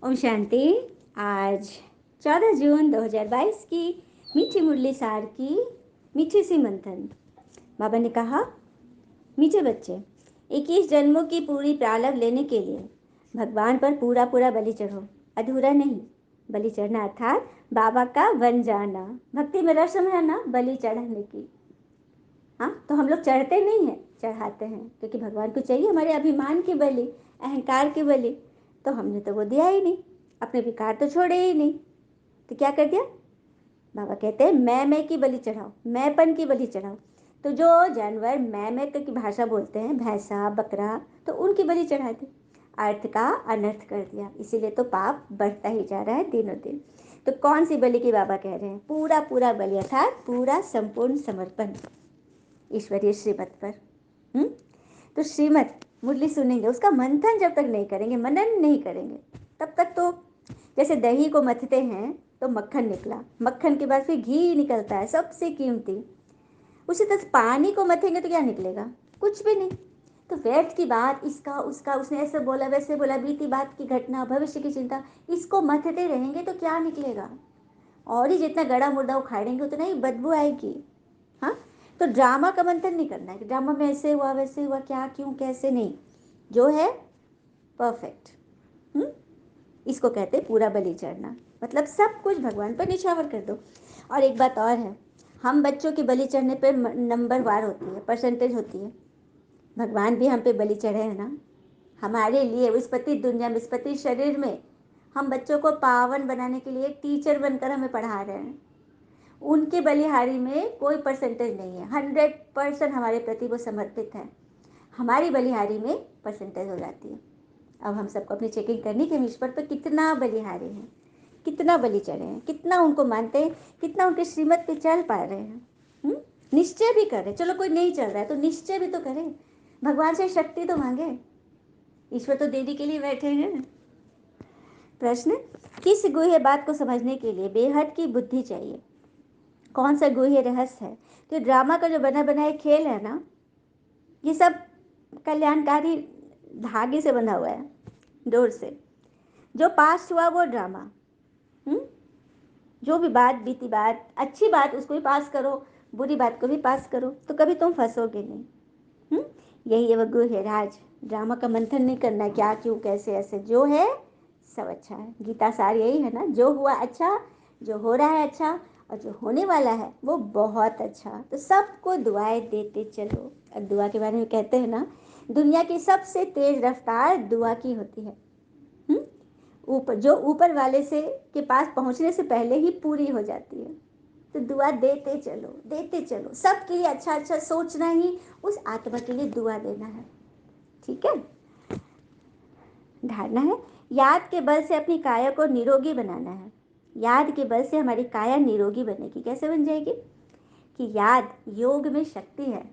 ओम शांति। आज 14 जून 2022 की मीठी मुरली सार की मीठी सी मंथन। बाबा ने कहा, मीठे बच्चे, 21 जन्मों की पूरी प्रारब्ध लेने के लिए भगवान पर पूरा पूरा बलि चढ़ो। अधूरा नहीं। बलि चढ़ना अर्थात बाबा का बन जाना। भक्ति में रस्म है ना बलि चढ़ाने की। हाँ, तो हम लोग चढ़ते नहीं हैं, चढ़ाते हैं, क्योंकि भगवान को चाहिए हमारे अभिमान की बलि, अहंकार की बलि। तो हमने तो वो दिया ही नहीं, अपने विकार तो छोड़े ही नहीं। तो क्या कर दिया? बाबा कहते हैं मैं की बलि चढ़ाओ, मैंपन की बलि चढ़ाओ। तो जो जानवर मैं की भाषा बोलते हैं, भैंसा बकरा, तो उनकी बलि चढ़ा दी। अर्थ का अनर्थ कर दिया, इसीलिए तो पाप बढ़ता ही जा रहा है दिनों दिन। तो कौन सी बलि की बाबा कह रहे हैं? पूरा पूरा बलि अर्थात पूरा संपूर्ण समर्पण ईश्वरीय श्रीमत पर। तो श्रीमत मुरली सुनेंगे, उसका मंथन जब तक नहीं करेंगे, मनन नहीं करेंगे, तब तक तो जैसे दही को मथते हैं तो मक्खन निकला, मक्खन के बाद फिर घी निकलता है सबसे कीमती। उसी तरह पानी को मथेंगे तो क्या निकलेगा? कुछ भी नहीं। तो व्यर्थ की बात, इसका उसका, उसने ऐसे बोला वैसे बोला, बीती बात की घटना, भविष्य की चिंता, इसको मथते रहेंगे तो क्या निकलेगा? और ही जितना गड़ा मुर्दा उखाड़ेंगे उतना ही बदबू आएगी। हाँ, तो ड्रामा का मंथन नहीं करना है कि ड्रामा में ऐसे हुआ वैसे हुआ, क्या क्यों कैसे, नहीं। जो है परफेक्ट। इसको कहते हैं पूरा बलि चढ़ना, मतलब सब कुछ भगवान पर निछावर कर दो। और एक बात और है, हम बच्चों की बलि चढ़ने पर नंबर वार होती है, परसेंटेज होती है। भगवान भी हम पे बलि चढ़े हैं ना, हमारे लिए विस्पति दुनिया में, विस्पति शरीर में हम बच्चों को पावन बनाने के लिए टीचर बनकर हमें पढ़ा रहे हैं। उनके बलिहारी में कोई परसेंटेज नहीं है, 100% हमारे प्रति वो समर्पित है। हमारी बलिहारी में परसेंटेज हो जाती है। अब हम सबको अपनी चेकिंग करनी कि हम ईश्वर पर कितना बलिहारी हैं, कितना बलि चढ़े हैं, कितना उनको मानते हैं, कितना उनके श्रीमत पे चल पा रहे हैं। निश्चय भी करें, चलो कोई नहीं चल रहा है तो निश्चय भी तो करें, भगवान से शक्ति तो मांगे। ईश्वर तो देने के लिए बैठे हैं। प्रश्न, किस गुह्य बात को समझने के लिए बेहद की बुद्धि चाहिए? कौन सा गुह्य रहस्य है? तो ड्रामा का जो बना बनाया खेल है ना, ये सब कल्याणकारी धागे से बंधा हुआ है, डोर से। जो पास हुआ वो ड्रामा। जो भी बात बीती बात, अच्छी बात उसको भी पास करो, बुरी बात को भी पास करो, तो कभी तुम फंसोगे नहीं। यही है वो गुह्य राज। ड्रामा का मंथन नहीं करना है, क्या क्यों कैसे ऐसे। जो है सब अच्छा है। गीता सार यही है ना, जो हुआ अच्छा, जो हो रहा है अच्छा, और जो होने वाला है वो बहुत अच्छा। तो सबको दुआएं देते चलो। और दुआ के बारे में कहते हैं ना, दुनिया की सबसे तेज रफ्तार दुआ की होती है। ऊपर जो ऊपर वाले से के पास पहुंचने से पहले ही पूरी हो जाती है। तो दुआ देते चलो, देते चलो, सबके लिए अच्छा अच्छा सोचना ही उस आत्मा के लिए दुआ देना है। ठीक है। धारणा है, याद के बल से अपनी काया को निरोगी बनाना है। याद के बल से हमारी काया निरोगी बनेगी। कैसे बन जाएगी? कि याद योग में शक्ति है।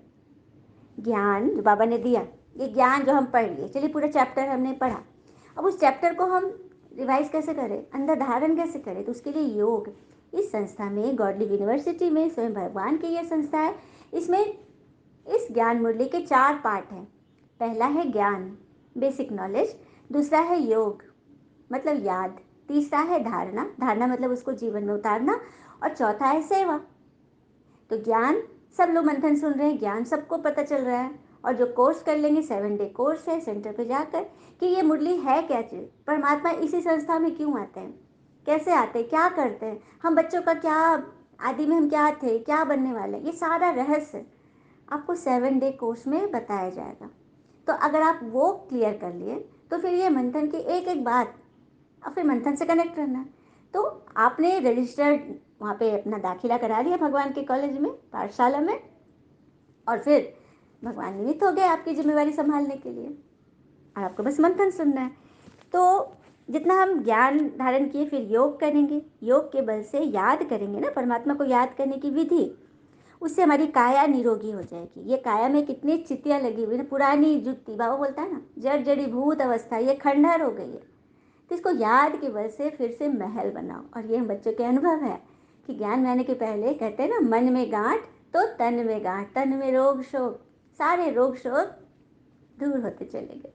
ज्ञान जो बाबा ने दिया, ये ज्ञान जो हम पढ़ लिए, चलिए पूरा चैप्टर हमने पढ़ा, अब उस चैप्टर को हम रिवाइज कैसे करें, अंदर धारण कैसे करें? तो उसके लिए योग। इस संस्था में, गॉडली यूनिवर्सिटी में, स्वयं भगवान की यह संस्था है, इसमें इस ज्ञान मुरली के 4 पार्ट हैं। पहला है ज्ञान, बेसिक नॉलेज। दूसरा है योग, मतलब याद। तीसरा है धारणा, धारणा मतलब उसको जीवन में उतारना। और चौथा है सेवा। तो ज्ञान, सब लोग मंथन सुन रहे हैं, ज्ञान सबको पता चल रहा है। और जो कोर्स कर लेंगे, 7 डे कोर्स है सेंटर पे जाकर, कि ये मुरली है क्या चीज़, परमात्मा इसी संस्था में क्यों आते हैं, कैसे आते हैं, क्या करते हैं, हम बच्चों का क्या, आदि में हम क्या थे, क्या बनने वाले, ये सारा रहस्य आपको 7 डे कोर्स में बताया जाएगा। तो अगर आप वो क्लियर कर लिए तो फिर ये मंथन की एक एक बात, और फिर मंथन से कनेक्ट रहना। तो आपने रजिस्टर्ड वहाँ पे अपना दाखिला करा दिया भगवान के कॉलेज में, पाठशाला में, और फिर भगवान निमित्त हो गए आपकी जिम्मेवारी संभालने के लिए, और आपको बस मंथन सुनना है। तो जितना हम ज्ञान धारण किए, फिर योग करेंगे, योग के बल से याद करेंगे ना, परमात्मा को याद करने की विधि, उससे हमारी काया निरोगी हो जाएगी। ये काया में कितनी चित्तियाँ लगी हुई ना, पुरानी जुत्ती, बाबा बोलता है ना, जड़ जड़ी भूत अवस्था, ये खंडहर हो गई है। तो इसको याद के बल से फिर से महल बनाओ। और ये हम बच्चों के अनुभव है कि ज्ञान में आने के पहले कहते हैं ना, मन में गांठ तो तन में गांठ, तन में रोग शोक, सारे रोग शोक दूर होते चले गए।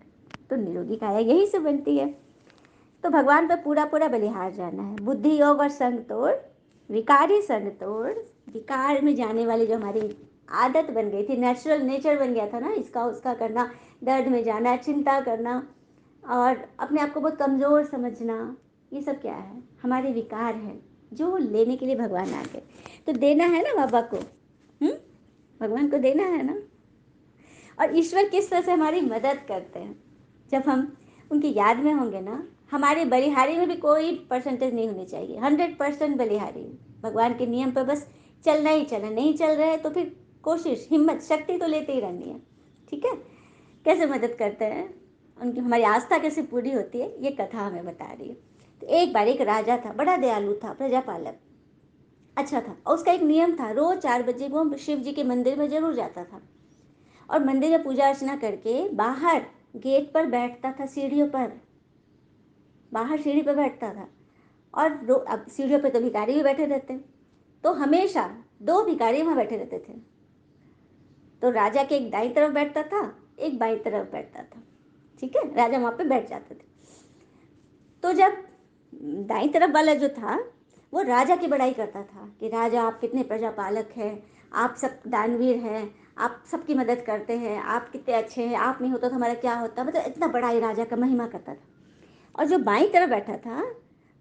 तो निरोगी काया यही से बनती है। तो भगवान पे पूरा पूरा बलिहार जाना है। बुद्धि योग और संग तोड़, विकारी संग तोड़। विकार में जाने वाली जो हमारी आदत बन गई थी, नेचुरल नेचर बन गया था ना, इसका उसका करना, दर्द में जाना, चिंता करना और अपने आप को बहुत कमज़ोर समझना, ये सब क्या है? हमारे विकार हैं जो लेने के लिए भगवान आ गए। तो देना है ना बाबा को, भगवान को देना है ना। और ईश्वर किस तरह से हमारी मदद करते हैं, जब हम उनकी याद में होंगे ना। हमारे बलिहारी में भी कोई परसेंटेज नहीं होनी चाहिए, 100% बलिहारी। भगवान के नियम पर बस चलना ही चलना, नहीं चल रहा है तो फिर कोशिश, हिम्मत, शक्ति तो लेते ही रहनी है। ठीक है, कैसे मदद करते हैं उनकी, हमारी आस्था कैसे पूरी होती है, ये कथा हमें बता रही है। तो एक बार एक राजा था, बड़ा दयालु था, प्रजापालक अच्छा था, और उसका एक नियम था, रोज 4 बजे वो शिव जी के मंदिर में जरूर जाता था और मंदिर में पूजा अर्चना करके बाहर गेट पर बैठता था, सीढ़ियों पर, बाहर सीढ़ी पर बैठता था। और अब सीढ़ियों पर तो भिखारी भी बैठे रहते, तो हमेशा 2 भिखारी वहाँ बैठे रहते थे। तो राजा के एक दाईं तरफ बैठता था, एक बाईं तरफ बैठता था। ठीक है, राजा वहाँ पे बैठ जाते थे। तो जब दाईं तरफ वाला जो था वो राजा की बड़ाई करता था कि राजा आप कितने प्रजापालक हैं, आप सब दानवीर हैं, आप सबकी मदद करते हैं, आप कितने अच्छे हैं, आप नहीं होता तो हमारा क्या होता, मतलब इतना बड़ाई राजा का महिमा करता था। और जो बाईं तरफ बैठा था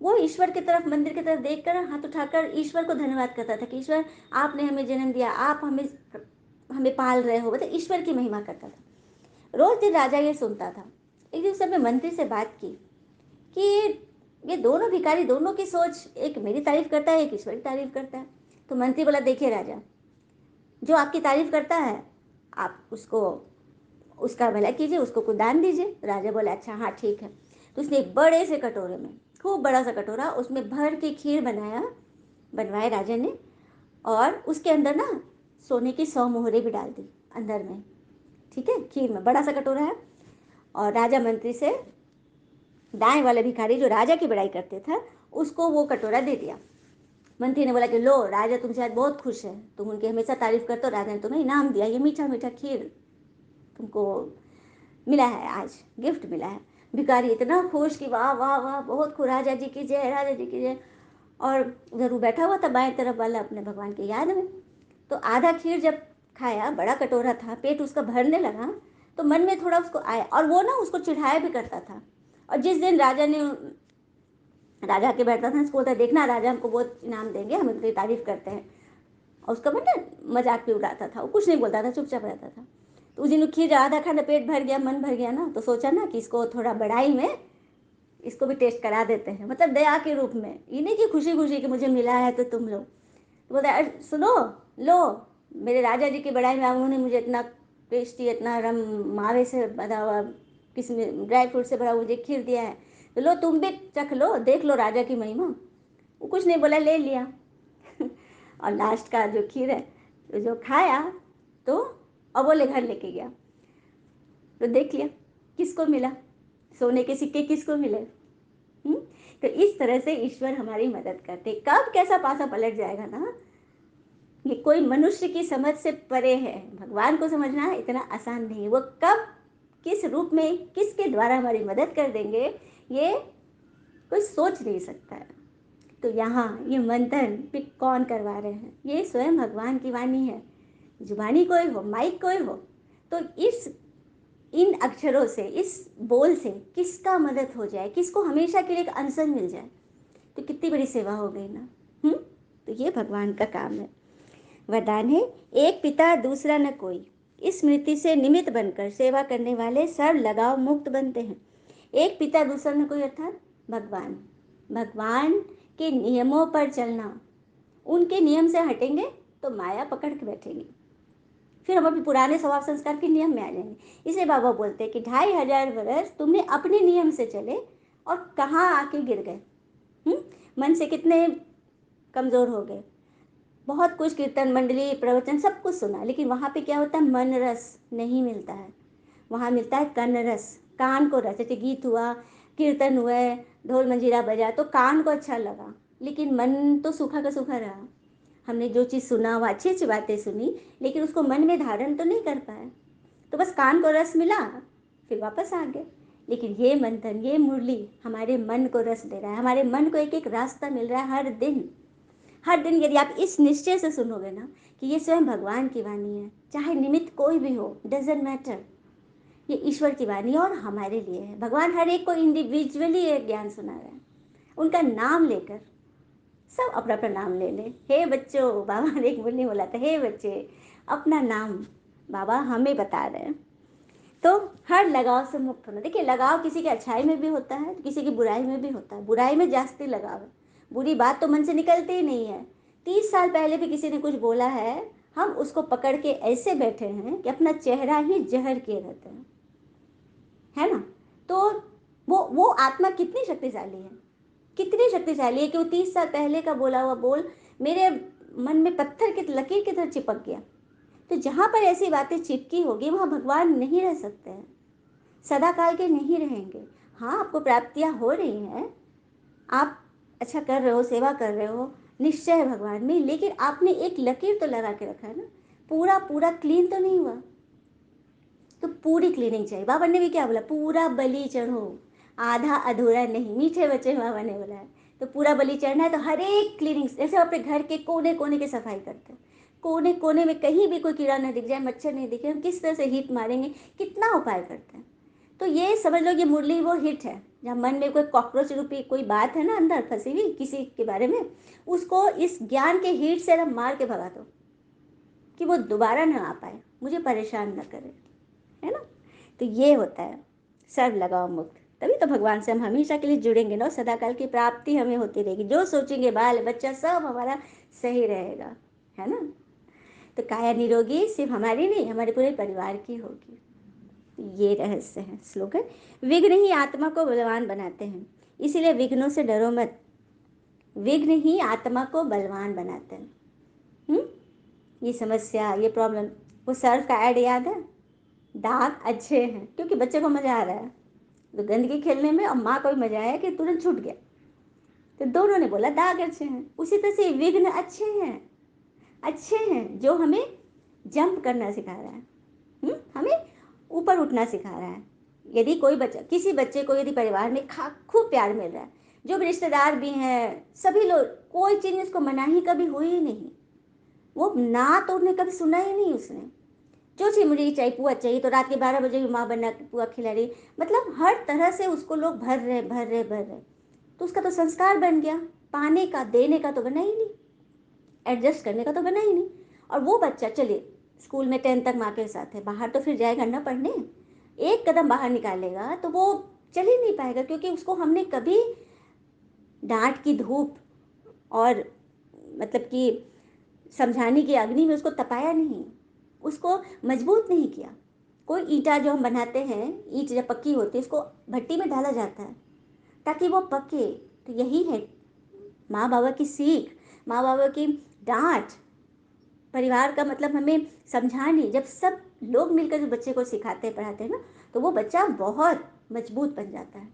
वो ईश्वर की तरफ, मंदिर की तरफ देखकर हाथ उठाकर ईश्वर को धन्यवाद करता था कि ईश्वर आपने हमें जन्म दिया, आप हमें हमें पाल रहे हो, मतलब ईश्वर की महिमा करता था। रोज दिन राजा ये सुनता था। एक दिन उसने मंत्री से बात की कि ये दोनों भिखारी, दोनों की सोच, एक मेरी तारीफ करता है, एक ईश्वर की तारीफ करता है। तो मंत्री बोला, देखिए राजा, जो आपकी तारीफ करता है आप उसको, उसका भला कीजिए, उसको कुछ दान दीजिए। राजा बोला, अच्छा हाँ ठीक है। तो उसने एक बड़े से कटोरे में, खूब बड़ा सा कटोरा, उसमें भर के खीर बनवाए राजा ने, और उसके अंदर ना सोने की 100 मोहरे भी डाल दी अंदर में। ठीक है, खीर में बड़ा सा कटोरा है। और राजा मंत्री से दाएं वाले भिखारी जो राजा की बड़ाई करते थे उसको वो कटोरा दे दिया। मंत्री ने बोला कि लो राजा तुमसे आज बहुत खुश है, तुम उनकी हमेशा तारीफ करते हो, राजा ने तुम्हें इनाम दिया, ये मीठा मीठा खीर तुमको मिला है, आज गिफ्ट मिला है। भिखारी इतना खुश कि वाह वाह वाह, बहुत खुश, राजा जी की जय, राजा जी की जय। और उधर वो बैठा हुआ था बाएं तरफ वाला अपने भगवान की याद में। तो आधा खीर जब खाया, बड़ा कटोरा था, पेट उसका भरने लगा, तो मन में थोड़ा उसको आया, और वो ना उसको चिढ़ाया भी करता था। और जिस दिन राजा ने, राजा के बैठता था, उसको बोलता, देखना राजा हमको बहुत इनाम देंगे, हम उनकी तारीफ करते हैं। और उसका मतलब मजाक भी उड़ाता था, वो कुछ नहीं बोलता था, चुपचाप रहता था। तो उस दिन खीर आधा खाना, पेट भर गया, मन भर गया ना, तो सोचा ना कि इसको थोड़ा बड़ाई में इसको भी टेस्ट करा देते हैं, मतलब दया के रूप में, ये नहीं कि खुशी खुशी कि मुझे मिला है तो तुम लो। तो बोलता है, सुनो, लो, मेरे राजा जी की बड़ाई में उन्होंने मुझे इतना टेस्टी, इतना रम मावे से बना हुआ, किसमें ड्राई फ्रूट से भरा मुझे खीर दिया है, तो लो तुम भी चख लो, देख लो राजा की महिमा। वो कुछ नहीं बोला, ले लिया। और लास्ट का जो खीर है तो जो खाया, तो अब वो ले घर लेके गया, तो देख लिया किसको मिला, सोने के सिक्के किसको मिले। तो इस तरह से ईश्वर हमारी मदद करते, कब कैसा पासा पलट जाएगा ना, ये कोई मनुष्य की समझ से परे है। भगवान को समझना इतना आसान नहीं, वो कब किस रूप में किसके द्वारा हमारी मदद कर देंगे ये कोई सोच नहीं सकता है। तो यहाँ ये मंथन भी कौन करवा रहे हैं, ये स्वयं भगवान की वाणी है। जुबानी कोई हो, माइक कोई हो, तो इस इन अक्षरों से, इस बोल से किसका मदद हो जाए, किसको हमेशा के लिए एक अनसन मिल जाए, तो कितनी बड़ी सेवा हो गई ना। तो ये भगवान का काम है। वरदान है, एक पिता दूसरा न कोई, इस स्मृति से निमित्त बनकर सेवा करने वाले सर्व लगाव मुक्त बनते हैं। एक पिता दूसरा न कोई अर्थात भगवान, भगवान के नियमों पर चलना, उनके नियम से हटेंगे तो माया पकड़ के बैठेंगे, फिर हम अपने पुराने स्वभाव संस्कार के नियम में आ जाएंगे। इसलिए बाबा बोलते हैं कि 2500 वर्ष तुमने अपने नियम से चले और कहाँ आके गिर गए, मन से कितने कमज़ोर हो गए। बहुत कुछ कीर्तन मंडली, प्रवचन, सब कुछ सुना, लेकिन वहाँ पे क्या होता है, मन रस नहीं मिलता है। वहाँ मिलता है कन रस, कान को रस। जैसे गीत हुआ, कीर्तन हुए, ढोल मंजीरा बजा तो कान को अच्छा लगा, लेकिन मन तो सूखा का सूखा रहा। हमने जो चीज़ सुना, वो अच्छी अच्छी बातें सुनी, लेकिन उसको मन में धारण तो नहीं कर पाए। तो बस कान को रस मिला, फिर वापस आ गए। लेकिन ये मंथन, ये मुरली हमारे मन को रस दे रहा है, हमारे मन को एक एक रास्ता मिल रहा है हर दिन। हर दिन यदि आप इस निश्चय से सुनोगे ना कि ये स्वयं भगवान की वाणी है, चाहे निमित्त कोई भी हो, डजेंट मैटर, ये ईश्वर की वाणी है और हमारे लिए है। भगवान हर एक को इंडिविजुअली एक ज्ञान सुना रहे हैं, उनका नाम लेकर। सब अपना अपना नाम ले ले। हे बच्चों, बाबा ने एक मुरली बोला था, हे बच्चे अपना नाम बाबा हमें बता रहे हैं। तो हर लगाव से मुक्त होना। देखिए, लगाव किसी की अच्छाई में भी होता है, किसी की बुराई में भी होता है। बुराई में जास्ती लगाव है, बुरी बात तो मन से निकलती ही नहीं है। 30 साल पहले भी किसी ने कुछ बोला है, हम उसको पकड़ के ऐसे बैठे हैं कि अपना चेहरा ही जहर किए रहते हैं, है ना। तो वो आत्मा कितनी शक्तिशाली है, कितनी शक्तिशाली है कि वो 30 साल पहले का बोला हुआ बोल मेरे मन में पत्थर की लकीर की तरह चिपक गया। तो जहाँ पर ऐसी बातें चिपकी होगी वहाँ भगवान नहीं रह सकते हैं, सदा काल के नहीं रहेंगे। हाँ, आपको प्राप्तियाँ हो रही हैं, आप अच्छा कर रहे हो, सेवा कर रहे हो, निश्चय है भगवान में, लेकिन आपने एक लकीर तो लगा के रखा है ना, पूरा पूरा क्लीन तो नहीं हुआ। तो पूरी क्लीनिंग चाहिए। बाबा ने भी क्या बोला, पूरा बलि चढ़ो, आधा अधूरा नहीं। मीठे बच्चे बाबा ने बोला है। तो पूरा बलि चढ़ना है तो हर एक क्लीनिंग, जैसे अपने घर के कोने कोने की सफाई करते हैं, कोने कोने में कहीं भी कोई कीड़ा ना दिख जाए, मच्छर नहीं दिखे, हम किस तरह से हीट मारेंगे, कितना उपाय करते हैं। तो ये समझ लो, ये मुरली वो हिट है जहाँ मन में कोई कॉकरोच रूपी कोई बात है ना अंदर फंसी हुई किसी के बारे में, उसको इस ज्ञान के हीट से ना मार के भगा दो कि वो दोबारा ना आ पाए, मुझे परेशान ना करे, है ना। तो ये होता है सर्व लगाव मुक्त। तभी तो भगवान से हम हमेशा के लिए जुड़ेंगे ना, सदा काल की प्राप्ति हमें होती रहेगी। जो सोचेंगे बाल बच्चा सब हमारा सही रहेगा, है ना। तो काया निरोगी सिर्फ हमारी नहीं, हमारे पूरे परिवार की होगी। ये रहस्य है श्लोक है। विघ्न ही आत्मा को बलवान बनाते हैं, इसीलिए विघ्नों से डरो मत। विघ्न ही आत्मा को बलवान बनाते हैं। ये समस्या, ये प्रॉब्लम, वो सर्व का ऐड याद है, दाग अच्छे हैं क्योंकि बच्चे को मजा आ रहा है, तो गंदगी खेलने में, और माँ को भी मजा आया कि तुरंत छूट गया, तो दोनों ने बोला दाग अच्छे हैं। उसी तरह से विघ्न अच्छे हैं, अच्छे हैं जो हमें जंप करना सिखा रहा है, हमें ऊपर उठना सिखा रहा है। यदि कोई बच्चा, किसी बच्चे को यदि परिवार में खूब प्यार मिल रहा है, जो भी रिश्तेदार भी हैं सभी लोग, कोई चीज़ उसको मनाही कभी हुई ही नहीं, वो ना तो उसने कभी सुना ही नहीं उसने। जो चीज़ मुझे चाहिए, पुआ चाहिए तो रात के 12 बजे भी माँ बना के पुआ खिला रही, मतलब हर तरह से उसको लोग भर रहे भर रहे भर रहे। तो उसका तो संस्कार बन गया, पाने का देने का तो बना ही नहीं, एडजस्ट करने का तो बना ही नहीं। और वो बच्चा चलिए स्कूल में 10 तक माँ के साथ है, बाहर तो फिर जाएगा ना पढ़ने, एक कदम बाहर निकालेगा तो वो चल ही नहीं पाएगा, क्योंकि उसको हमने कभी डांट की धूप और मतलब कि समझाने की अग्नि में उसको तपाया नहीं, उसको मजबूत नहीं किया। कोई ईंटा जो हम बनाते हैं, ईंट जब पक्की होती है उसको भट्टी में डाला जाता है ताकि वो पके। तो यही है माँ बाबा की सीख, माँ बाबा की डांट, परिवार का मतलब हमें समझाने। जब सब लोग मिलकर जो बच्चे को सिखाते हैं पढ़ाते हैं ना, तो वो बच्चा बहुत मजबूत बन जाता है।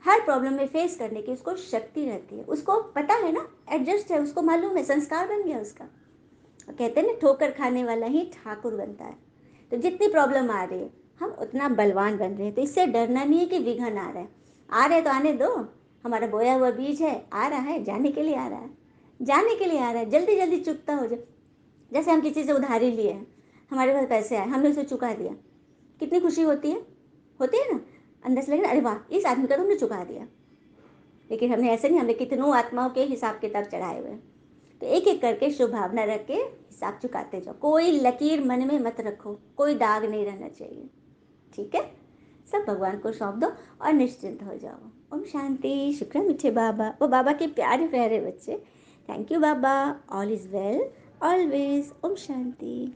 हर प्रॉब्लम में फेस करने की उसको शक्ति रहती है, उसको पता है ना, एडजस्ट है, उसको मालूम है, संस्कार बन गया उसका। और कहते हैं ना, ठोकर खाने वाला ही ठाकुर बनता है। तो जितनी प्रॉब्लम आ रही है हम उतना बलवान बन रहे हैं। तो इससे डरना नहीं है कि विघ्न आ रहा है, आ रहे तो आने दो, हमारा बोया हुआ बीज है, आ रहा है, जाने के लिए आ रहा है, जाने के लिए आ रहा है, जल्दी जल्दी चुकता हो जाए। जैसे हम किसी से उधारी लिए हैं, हमारे पास पैसे आए, हमने उसे चुका दिया, कितनी खुशी होती है ना, अंदर से लगेगा अरे वाह इस आदमी का तो हमने चुका दिया। लेकिन हमने ऐसे नहीं, हमने कितनों आत्माओं के हिसाब किताब चढ़ाए हुए हैं। तो एक एक करके शुभ भावना रख के हिसाब चुकाते जाओ, कोई लकीर मन में मत रखो, कोई दाग नहीं रहना चाहिए, ठीक है। सब भगवान को सौंप दो और निश्चिंत हो जाओ। ओम शांति। शुक्र मीठे बाबा, वो बाबा के प्यारे प्यारे बच्चे। थैंक यू बाबा, ऑल इज वेल ऑलवेज। ओम शांति।